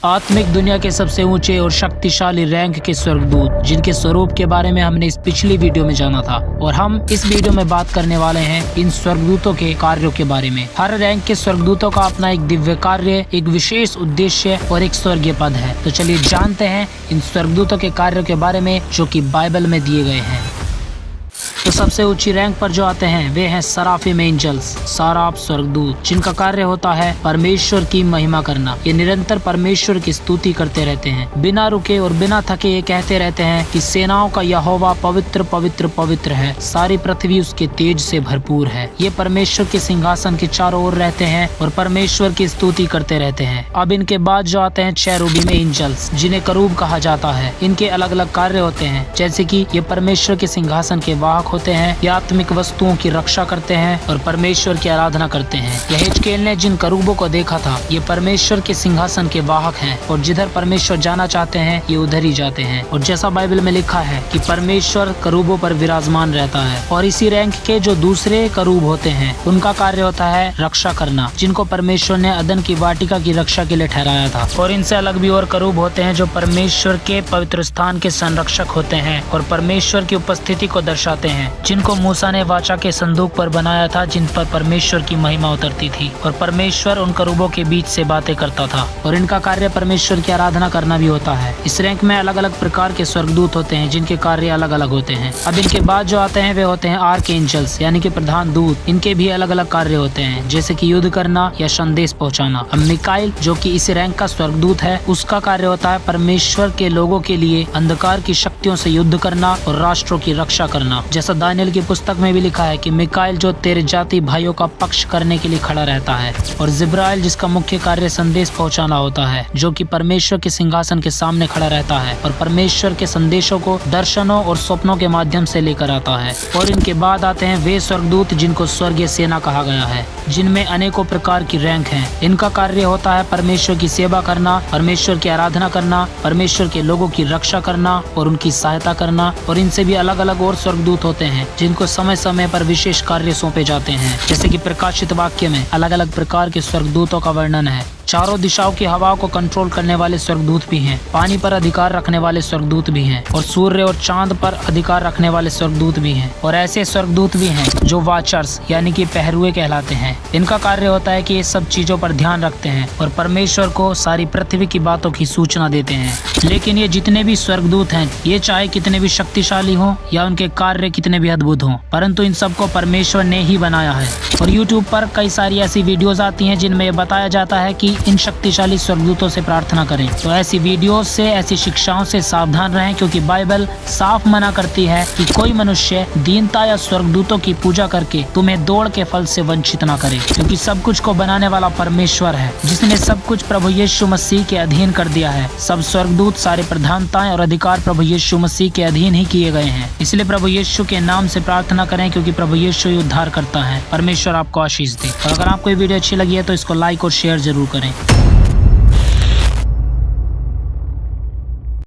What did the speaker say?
आत्मिक दुनिया के सबसे ऊंचे और शक्तिशाली रैंक के स्वर्गदूत, जिनके स्वरूप के बारे में हमने इस पिछली वीडियो में जाना था, और हम इस वीडियो में बात करने वाले हैं इन स्वर्गदूतों के कार्यों के बारे में। हर रैंक के स्वर्गदूतों का अपना एक दिव्य कार्य, एक विशेष उद्देश्य और एक स्वर्गीय पद है। तो चलिए जानते हैं इन स्वर्गदूतों के कार्यों के बारे में जो कि बाइबल में दिए गए हैं। तो सबसे ऊंची रैंक पर जो आते हैं वे हैं सराफिम एंजल्स, सराफ स्वर्गदूत, जिनका कार्य होता है परमेश्वर की महिमा करना। ये निरंतर परमेश्वर की स्तुति करते रहते हैं, बिना रुके और बिना थके ये कहते रहते हैं कि सेनाओं का यहोवा पवित्र पवित्र पवित्र है, सारी पृथ्वी उसके तेज से भरपूर है। ये परमेश्वर के सिंहासन के चारों ओर रहते हैं और परमेश्वर की स्तुति करते रहते हैं। अब इनके बाद जो आते हैं चेरुबीम एंजल्स, जिन्हें करूब कहा जाता है। इनके अलग अलग कार्य होते हैं, जैसे कि ये परमेश्वर के सिंहासन के वाहक होते हैं, ये आत्मिक वस्तुओं की रक्षा करते हैं और परमेश्वर की आराधना करते हैं। यहेजकेल ने जिन करूबों को देखा था, ये परमेश्वर के सिंहासन के वाहक हैं और जिधर परमेश्वर जाना चाहते हैं ये उधर ही जाते हैं। और जैसा बाइबल में लिखा है कि परमेश्वर करूबों पर विराजमान रहता है। और इसी रैंक के जो दूसरे करूब होते हैं उनका कार्य होता है रक्षा करना, जिनको परमेश्वर ने अदन की वाटिका की रक्षा के लिए ठहराया था। और इनसे अलग भी और करूब होते हैं जो परमेश्वर के पवित्र स्थान के संरक्षक होते हैं और परमेश्वर की उपस्थिति को दर्शाते हैं, जिनको मूसा ने वाचा के संदूक पर बनाया था, जिन पर परमेश्वर की महिमा उतरती थी और परमेश्वर उन करूबों के बीच से बातें करता था। और इनका कार्य परमेश्वर की आराधना करना भी होता है। इस रैंक में अलग अलग प्रकार के स्वर्गदूत होते हैं, जिनके कार्य अलग अलग होते हैं। अब इनके बाद जो आते हैं वे होते हैं आर्क एंजल्स, यानी कि प्रधान दूत। इनके भी अलग अलग कार्य होते हैं, जैसे कि युद्ध करना या संदेश पहुँचाना। अब मिकाइल, जो कि इस रैंक का स्वर्गदूत है, उसका कार्य होता है परमेश्वर के लोगों के लिए अंधकार की शक्तियों से युद्ध करना और राष्ट्रों की रक्षा करना। जैसा दानियल की पुस्तक में भी लिखा है कि मिकाइल जो तेरे जाति भाइयों का पक्ष करने के लिए खड़ा रहता है। और जिब्राइल, जिसका मुख्य कार्य संदेश पहुंचाना होता है, जो कि परमेश्वर के सिंहासन के सामने खड़ा रहता है और परमेश्वर के संदेशों को दर्शनों और स्वप्नों के माध्यम से लेकर आता है। और इनके बाद आते हैं वे स्वर्गदूत जिनको स्वर्गीय सेना कहा गया है, जिनमें अनेकों प्रकार की रैंक है। इनका कार्य होता है परमेश्वर की सेवा करना, परमेश्वर की आराधना करना, परमेश्वर के लोगों की रक्षा करना और उनकी सहायता करना। और इनसे भी अलग अलग और स्वर्गदूत होते हैं, जिनको समय समय पर विशेष कार्य सौंपे जाते हैं। जैसे कि प्रकाशित वाक्य में अलग अलग प्रकार के स्वर्गदूतों का वर्णन है। चारों दिशाओं की हवाओं को कंट्रोल करने वाले स्वर्गदूत भी हैं, पानी पर अधिकार रखने वाले स्वर्गदूत भी हैं, और सूर्य और चांद पर अधिकार रखने वाले स्वर्गदूत भी हैं। और ऐसे स्वर्गदूत भी हैं जो वाचर्स यानी कि पहरुए कहलाते हैं। इनका कार्य होता है कि ये सब चीजों पर ध्यान रखते हैं और परमेश्वर को सारी पृथ्वी की बातों की सूचना देते हैं। लेकिन ये जितने भी स्वर्गदूत हैं, ये चाहे कितने भी शक्तिशाली हों या उनके कार्य कितने भी अद्भुत हों, परंतु इन सबको परमेश्वर ने ही बनाया है। और YouTube पर कई सारी ऐसी वीडियोस आती हैं जिनमें बताया जाता है कि इन शक्तिशाली स्वर्गदूतों से प्रार्थना करें। तो ऐसी वीडियोस से, ऐसी शिक्षाओं से सावधान रहें, क्योंकि बाइबल साफ मना करती है कि कोई मनुष्य दीनता या स्वर्गदूतों की पूजा करके तुम्हें दौड़ के फल से वंचित ना करे, क्योंकि सब कुछ को बनाने वाला परमेश्वर है, जिसने सब कुछ प्रभु यीशु मसीह के अधीन कर दिया है। सब स्वर्गदूत, सारे प्रधानताएं और अधिकार प्रभु यीशु मसीह के अधीन ही किए गए हैं। इसलिए प्रभु यीशु के नाम से प्रार्थना करें, क्योंकि प्रभु यीशु ही उद्धार करता है। परमेश्वर आपको आशीष दे। और अगर आपको ये वीडियो अच्छी लगी है तो इसको लाइक और शेयर जरूर करें।